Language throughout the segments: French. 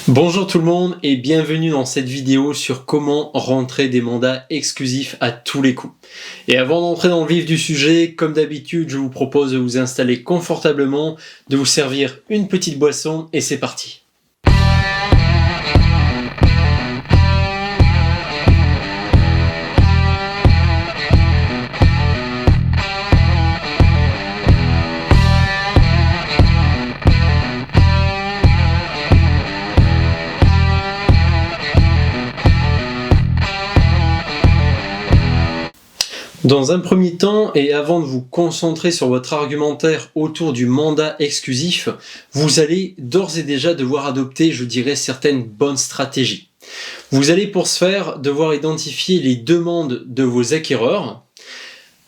Bonjour tout le monde et bienvenue dans cette vidéo sur comment rentrer des mandats exclusifs à tous les coups. Et avant d'entrer dans le vif du sujet, comme d'habitude, je vous propose de vous installer confortablement, de vous servir une petite boisson et c'est parti. Dans un premier temps, et avant de vous concentrer sur votre argumentaire autour du mandat exclusif, vous allez d'ores et déjà devoir adopter, je dirais, certaines bonnes stratégies. Vous allez pour ce faire devoir identifier les demandes de vos acquéreurs.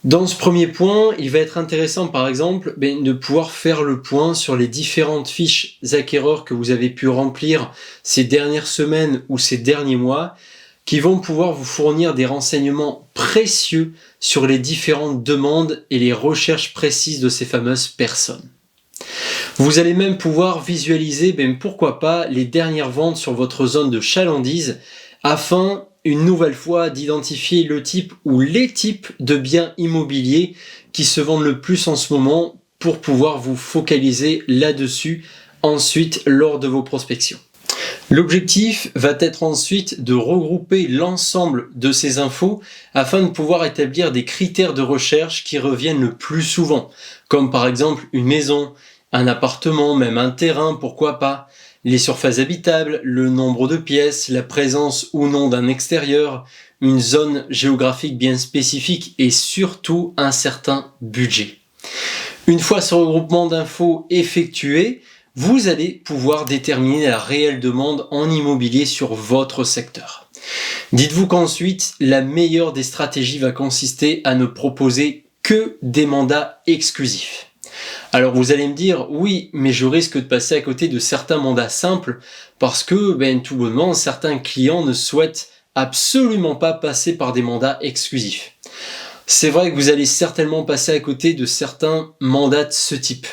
Dans ce premier point, il va être intéressant par exemple de pouvoir faire le point sur les différentes fiches acquéreurs que vous avez pu remplir ces dernières semaines ou ces derniers mois, qui vont pouvoir vous fournir des renseignements précieux sur les différentes demandes et les recherches précises de ces fameuses personnes. Vous allez même pouvoir visualiser, pourquoi pas, les dernières ventes sur votre zone de chalandise afin, une nouvelle fois, d'identifier le type ou les types de biens immobiliers qui se vendent le plus en ce moment pour pouvoir vous focaliser là-dessus ensuite lors de vos prospections. L'objectif va être ensuite de regrouper l'ensemble de ces infos afin de pouvoir établir des critères de recherche qui reviennent le plus souvent, comme par exemple une maison, un appartement, même un terrain, pourquoi pas, les surfaces habitables, le nombre de pièces, la présence ou non d'un extérieur, une zone géographique bien spécifique et surtout un certain budget. Une fois ce regroupement d'infos effectué, vous allez pouvoir déterminer la réelle demande en immobilier sur votre secteur. Dites-vous qu'ensuite, la meilleure des stratégies va consister à ne proposer que des mandats exclusifs. Alors vous allez me dire, oui, mais je risque de passer à côté de certains mandats simples parce que, tout bonnement, certains clients ne souhaitent absolument pas passer par des mandats exclusifs. C'est vrai que vous allez certainement passer à côté de certains mandats de ce type.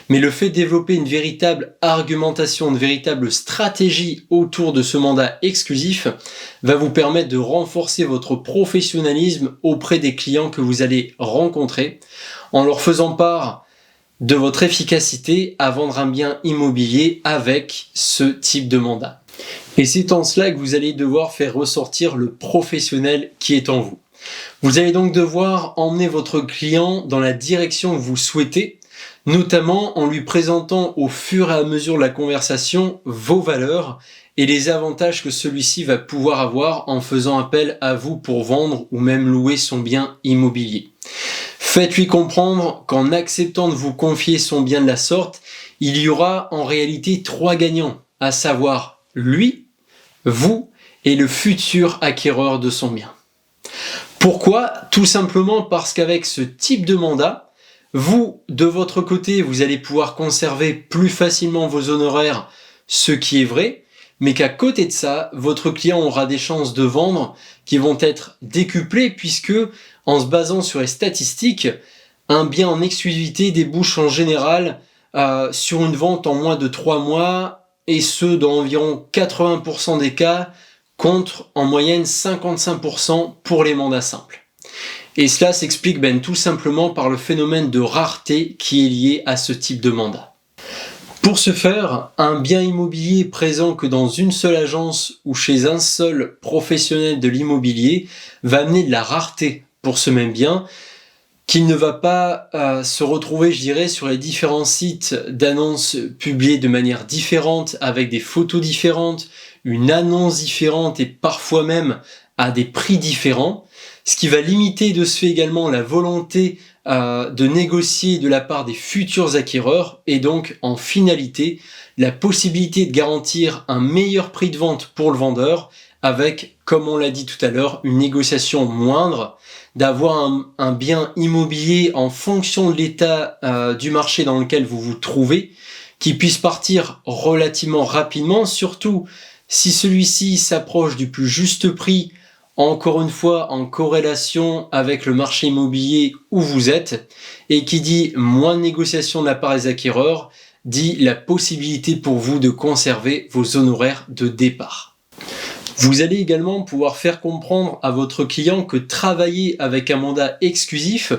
Mais le fait de développer une véritable argumentation, une véritable stratégie autour de ce mandat exclusif va vous permettre de renforcer votre professionnalisme auprès des clients que vous allez rencontrer en leur faisant part de votre efficacité à vendre un bien immobilier avec ce type de mandat. Et c'est en cela que vous allez devoir faire ressortir le professionnel qui est en vous. Vous allez donc devoir emmener votre client dans la direction que vous souhaitez, notamment en lui présentant au fur et à mesure de la conversation vos valeurs et les avantages que celui-ci va pouvoir avoir en faisant appel à vous pour vendre ou même louer son bien immobilier. Faites-lui comprendre qu'en acceptant de vous confier son bien de la sorte, il y aura en réalité 3 gagnants, à savoir lui, vous et le futur acquéreur de son bien. Pourquoi ? Tout simplement parce qu'avec ce type de mandat, vous, de votre côté, vous allez pouvoir conserver plus facilement vos honoraires, ce qui est vrai, mais qu'à côté de ça, votre client aura des chances de vendre qui vont être décuplées puisque, en se basant sur les statistiques, un bien en exclusivité débouche en général sur une vente en moins de 3 mois et ce, dans environ 80% des cas, contre en moyenne 55% pour les mandats simples. Et cela s'explique tout simplement par le phénomène de rareté qui est lié à ce type de mandat. Pour ce faire, un bien immobilier présent que dans une seule agence ou chez un seul professionnel de l'immobilier va amener de la rareté pour ce même bien, qu'il ne va pas se retrouver, je dirais, sur les différents sites d'annonces publiées de manière différente, avec des photos différentes, une annonce différente et parfois même à des prix différents. Ce qui va limiter de ce fait également la volonté de négocier de la part des futurs acquéreurs et donc en finalité la possibilité de garantir un meilleur prix de vente pour le vendeur avec, comme on l'a dit tout à l'heure, une négociation moindre, d'avoir un bien immobilier en fonction de l'état du marché dans lequel vous vous trouvez, qui puisse partir relativement rapidement, surtout si celui-ci s'approche du plus juste prix, encore une fois en corrélation avec le marché immobilier où vous êtes, et qui dit moins de négociations de la part des acquéreurs, dit la possibilité pour vous de conserver vos honoraires de départ. Vous allez également pouvoir faire comprendre à votre client que travailler avec un mandat exclusif,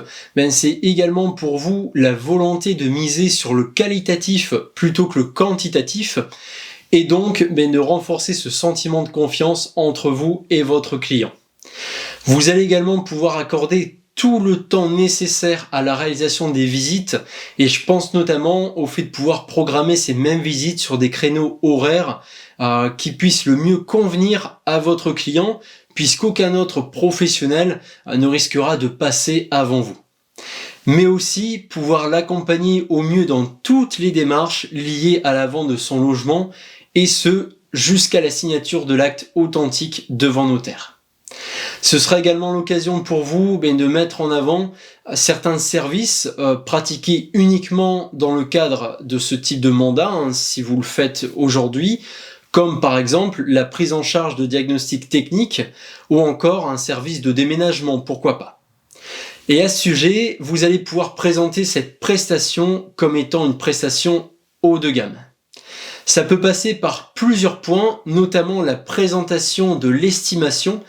c'est également pour vous la volonté de miser sur le qualitatif plutôt que le quantitatif, et donc de renforcer ce sentiment de confiance entre vous et votre client. Vous allez également pouvoir accorder tout le temps nécessaire à la réalisation des visites, et je pense notamment au fait de pouvoir programmer ces mêmes visites sur des créneaux horaires qui puissent le mieux convenir à votre client, puisqu'aucun autre professionnel ne risquera de passer avant vous. Mais aussi pouvoir l'accompagner au mieux dans toutes les démarches liées à la vente de son logement, et ce jusqu'à la signature de l'acte authentique devant notaire. Ce sera également l'occasion pour vous de mettre en avant certains services pratiqués uniquement dans le cadre de ce type de mandat, si vous le faites aujourd'hui, comme par exemple la prise en charge de diagnostic technique ou encore un service de déménagement, pourquoi pas. Et à ce sujet, vous allez pouvoir présenter cette prestation comme étant une prestation haut de gamme. Ça peut passer par plusieurs points, notamment la présentation de l'estimation,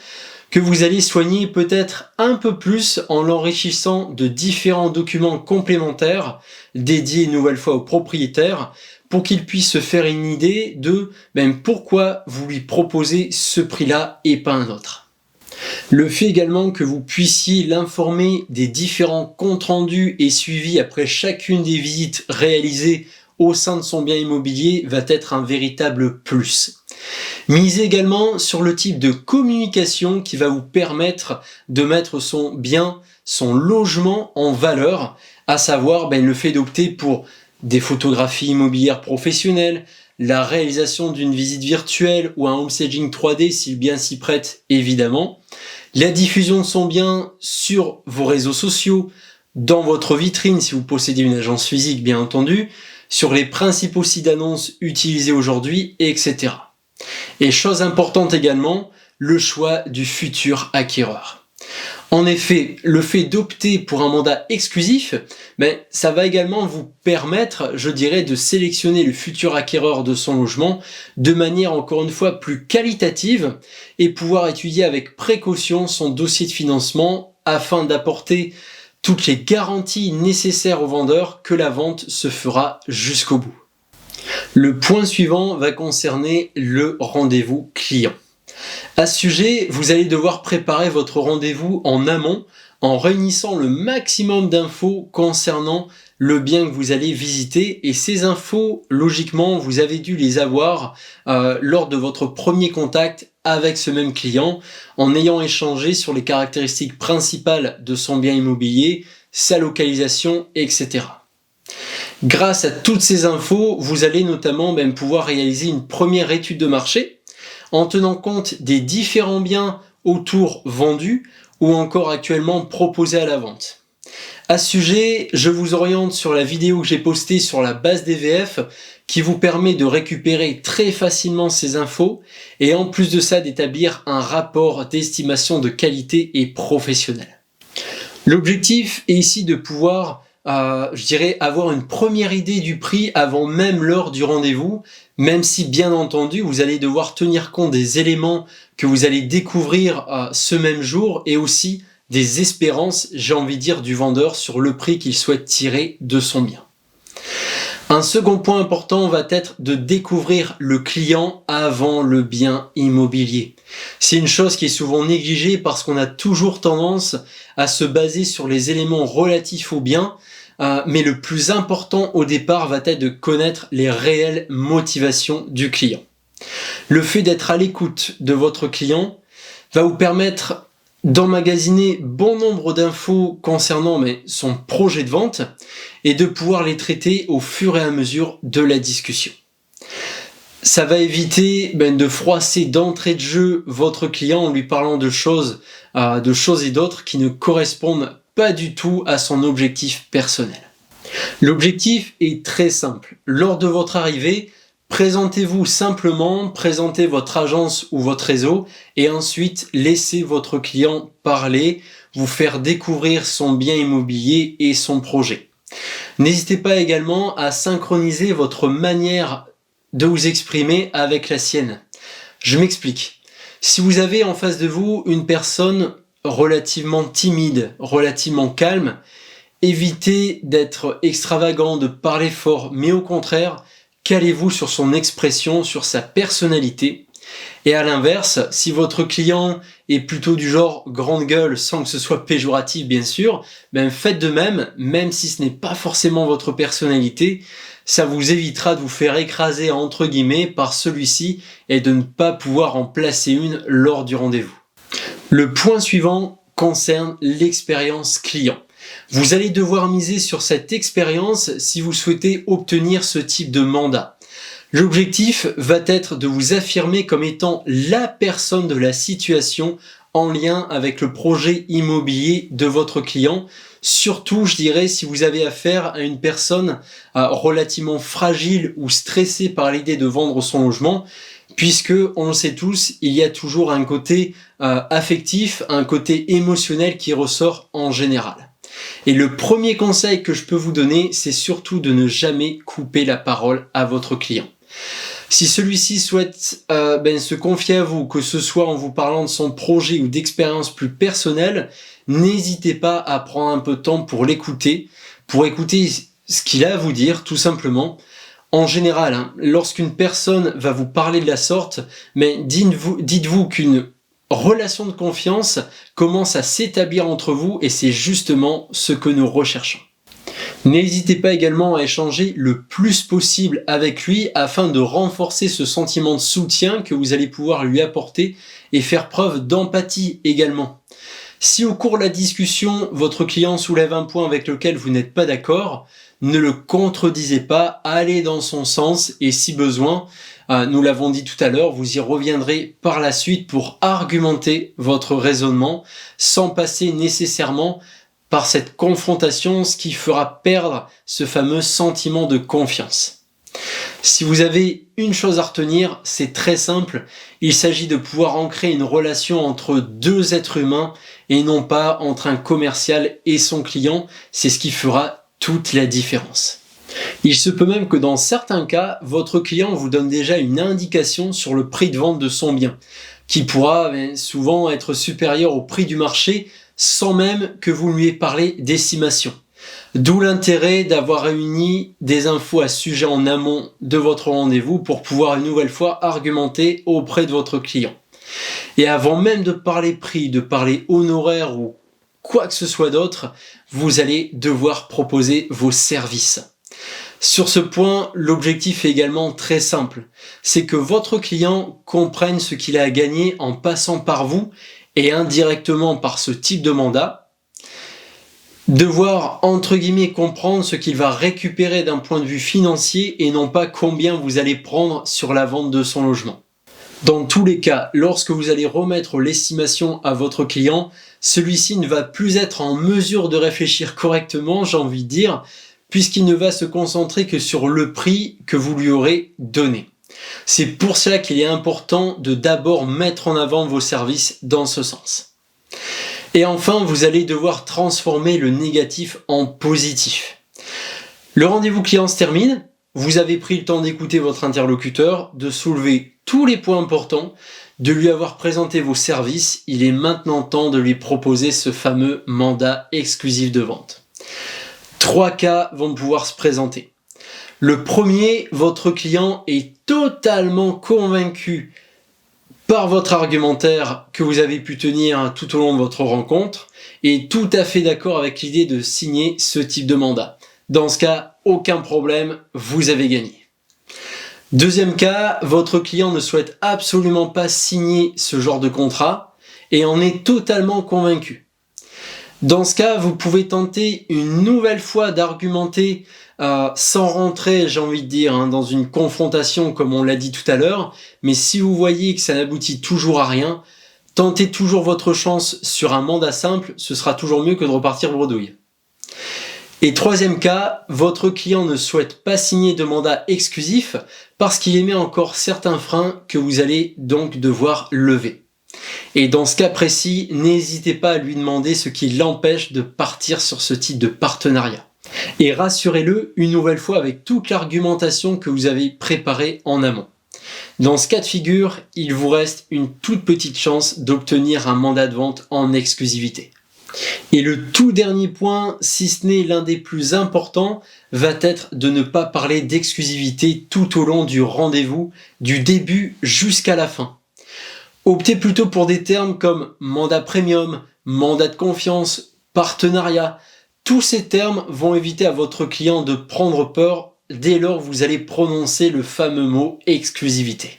que vous allez soigner peut-être un peu plus en l'enrichissant de différents documents complémentaires dédiés une nouvelle fois au propriétaire pour qu'il puisse se faire une idée de pourquoi vous lui proposez ce prix-là et pas un autre. Le fait également que vous puissiez l'informer des différents comptes rendus et suivis après chacune des visites réalisées au sein de son bien immobilier va être un véritable plus. Misez également sur le type de communication qui va vous permettre de mettre son bien, son logement en valeur, à savoir le fait d'opter pour des photographies immobilières professionnelles, la réalisation d'une visite virtuelle ou un home staging 3D si le bien s'y prête évidemment, la diffusion de son bien sur vos réseaux sociaux, dans votre vitrine si vous possédez une agence physique bien entendu, sur les principaux sites d'annonces utilisés aujourd'hui, etc. Et chose importante également, le choix du futur acquéreur. En effet, le fait d'opter pour un mandat exclusif, ça va également vous permettre, je dirais, de sélectionner le futur acquéreur de son logement de manière encore une fois plus qualitative et pouvoir étudier avec précaution son dossier de financement afin d'apporter toutes les garanties nécessaires au vendeur que la vente se fera jusqu'au bout. Le point suivant va concerner le rendez-vous client. À ce sujet, vous allez devoir préparer votre rendez-vous en amont en réunissant le maximum d'infos concernant le bien que vous allez visiter. Et ces infos, logiquement, vous avez dû les avoir lors de votre premier contact avec ce même client en ayant échangé sur les caractéristiques principales de son bien immobilier, sa localisation, etc. Grâce à toutes ces infos, vous allez notamment pouvoir réaliser une première étude de marché en tenant compte des différents biens autour vendus ou encore actuellement proposés à la vente. À ce sujet, je vous oriente sur la vidéo que j'ai postée sur la base DVF qui vous permet de récupérer très facilement ces infos et en plus de ça d'établir un rapport d'estimation de qualité et professionnel. L'objectif est ici de pouvoir avoir une première idée du prix avant même l'heure du rendez-vous, même si bien entendu vous allez devoir tenir compte des éléments que vous allez découvrir ce même jour et aussi des espérances, j'ai envie de dire, du vendeur sur le prix qu'il souhaite tirer de son bien. Un second point important va être de découvrir le client avant le bien immobilier. C'est une chose qui est souvent négligée parce qu'on a toujours tendance à se baser sur les éléments relatifs au bien, mais le plus important au départ va être de connaître les réelles motivations du client. Le fait d'être à l'écoute de votre client va vous permettre d'emmagasiner bon nombre d'infos concernant son projet de vente et de pouvoir les traiter au fur et à mesure de la discussion. Ça va éviter de froisser d'entrée de jeu votre client en lui parlant de choses et d'autres qui ne correspondent pas du tout à son objectif personnel. L'objectif est très simple. Lors de votre arrivée, présentez-vous simplement, présentez votre agence ou votre réseau et ensuite laissez votre client parler, vous faire découvrir son bien immobilier et son projet. N'hésitez pas également à synchroniser votre manière de vous exprimer avec la sienne. Je m'explique. Si vous avez en face de vous une personne relativement timide, relativement calme, évitez d'être extravagant, de parler fort, mais au contraire, calez-vous sur son expression, sur sa personnalité. Et à l'inverse, si votre client est plutôt du genre grande gueule, sans que ce soit péjoratif bien sûr, faites de même, même si ce n'est pas forcément votre personnalité, ça vous évitera de vous faire écraser entre guillemets par celui-ci et de ne pas pouvoir en placer une lors du rendez-vous. Le point suivant concerne l'expérience client. Vous allez devoir miser sur cette expérience si vous souhaitez obtenir ce type de mandat. L'objectif va être de vous affirmer comme étant la personne de la situation en lien avec le projet immobilier de votre client. Surtout, je dirais, si vous avez affaire à une personne relativement fragile ou stressée par l'idée de vendre son logement, puisque, on le sait tous, il y a toujours un côté affectif, un côté émotionnel qui ressort en général. Et le premier conseil que je peux vous donner, c'est surtout de ne jamais couper la parole à votre client. Si celui-ci souhaite se confier à vous, que ce soit en vous parlant de son projet ou d'expérience plus personnelle, n'hésitez pas à prendre un peu de temps pour l'écouter, pour écouter ce qu'il a à vous dire, tout simplement. En général, lorsqu'une personne va vous parler de la sorte, dites-vous qu'une relation de confiance commence à s'établir entre vous et c'est justement ce que nous recherchons. N'hésitez pas également à échanger le plus possible avec lui afin de renforcer ce sentiment de soutien que vous allez pouvoir lui apporter et faire preuve d'empathie également. Si au cours de la discussion, votre client soulève un point avec lequel vous n'êtes pas d'accord, ne le contredisez pas, allez dans son sens et si besoin, nous l'avons dit tout à l'heure, vous y reviendrez par la suite pour argumenter votre raisonnement sans passer nécessairement par cette confrontation, ce qui fera perdre ce fameux sentiment de confiance. Si vous avez une chose à retenir, c'est très simple, il s'agit de pouvoir ancrer une relation entre deux êtres humains et non pas entre un commercial et son client, c'est ce qui fera toute la différence. Il se peut même que dans certains cas, votre client vous donne déjà une indication sur le prix de vente de son bien, qui pourra souvent être supérieur au prix du marché sans même que vous lui ayez parlé d'estimation. D'où l'intérêt d'avoir réuni des infos à ce sujet en amont de votre rendez-vous pour pouvoir une nouvelle fois argumenter auprès de votre client. Et avant même de parler prix, de parler honoraire ou quoi que ce soit d'autre, vous allez devoir proposer vos services. Sur ce point, l'objectif est également très simple. C'est que votre client comprenne ce qu'il a à gagner en passant par vous et indirectement par ce type de mandat. Devoir, entre guillemets, comprendre ce qu'il va récupérer d'un point de vue financier et non pas combien vous allez prendre sur la vente de son logement. Dans tous les cas, lorsque vous allez remettre l'estimation à votre client, celui-ci ne va plus être en mesure de réfléchir correctement, j'ai envie de dire, puisqu'il ne va se concentrer que sur le prix que vous lui aurez donné. C'est pour cela qu'il est important de d'abord mettre en avant vos services dans ce sens. Et enfin, vous allez devoir transformer le négatif en positif. Le rendez-vous client se termine, vous avez pris le temps d'écouter votre interlocuteur, de soulever tous les points importants, de lui avoir présenté vos services, il est maintenant temps de lui proposer ce fameux mandat exclusif de vente. 3 cas vont pouvoir se présenter. Le premier, votre client est totalement convaincu par votre argumentaire que vous avez pu tenir tout au long de votre rencontre et est tout à fait d'accord avec l'idée de signer ce type de mandat. Dans ce cas, aucun problème, vous avez gagné. Deuxième cas, votre client ne souhaite absolument pas signer ce genre de contrat et en est totalement convaincu. Dans ce cas, vous pouvez tenter une nouvelle fois d'argumenter sans rentrer, j'ai envie de dire, dans une confrontation comme on l'a dit tout à l'heure, mais si vous voyez que ça n'aboutit toujours à rien, tentez toujours votre chance sur un mandat simple, ce sera toujours mieux que de repartir bredouille. Et troisième cas, votre client ne souhaite pas signer de mandat exclusif parce qu'il émet encore certains freins que vous allez donc devoir lever. Et dans ce cas précis, n'hésitez pas à lui demander ce qui l'empêche de partir sur ce type de partenariat. Et rassurez-le une nouvelle fois avec toute l'argumentation que vous avez préparée en amont. Dans ce cas de figure, il vous reste une toute petite chance d'obtenir un mandat de vente en exclusivité. Et le tout dernier point, si ce n'est l'un des plus importants, va être de ne pas parler d'exclusivité tout au long du rendez-vous, du début jusqu'à la fin. Optez plutôt pour des termes comme mandat premium, mandat de confiance, partenariat. Tous ces termes vont éviter à votre client de prendre peur dès lors que vous allez prononcer le fameux mot exclusivité.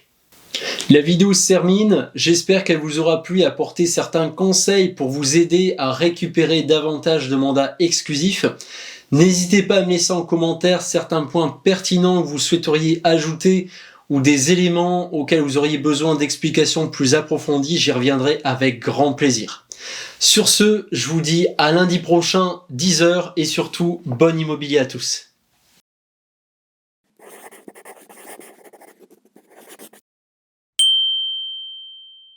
La vidéo se termine, j'espère qu'elle vous aura plu et apporté certains conseils pour vous aider à récupérer davantage de mandats exclusifs. N'hésitez pas à me laisser en commentaire certains points pertinents que vous souhaiteriez ajouter ou des éléments auxquels vous auriez besoin d'explications plus approfondies, j'y reviendrai avec grand plaisir. Sur ce, je vous dis à lundi prochain, 10 h, et surtout, bon immobilier à tous.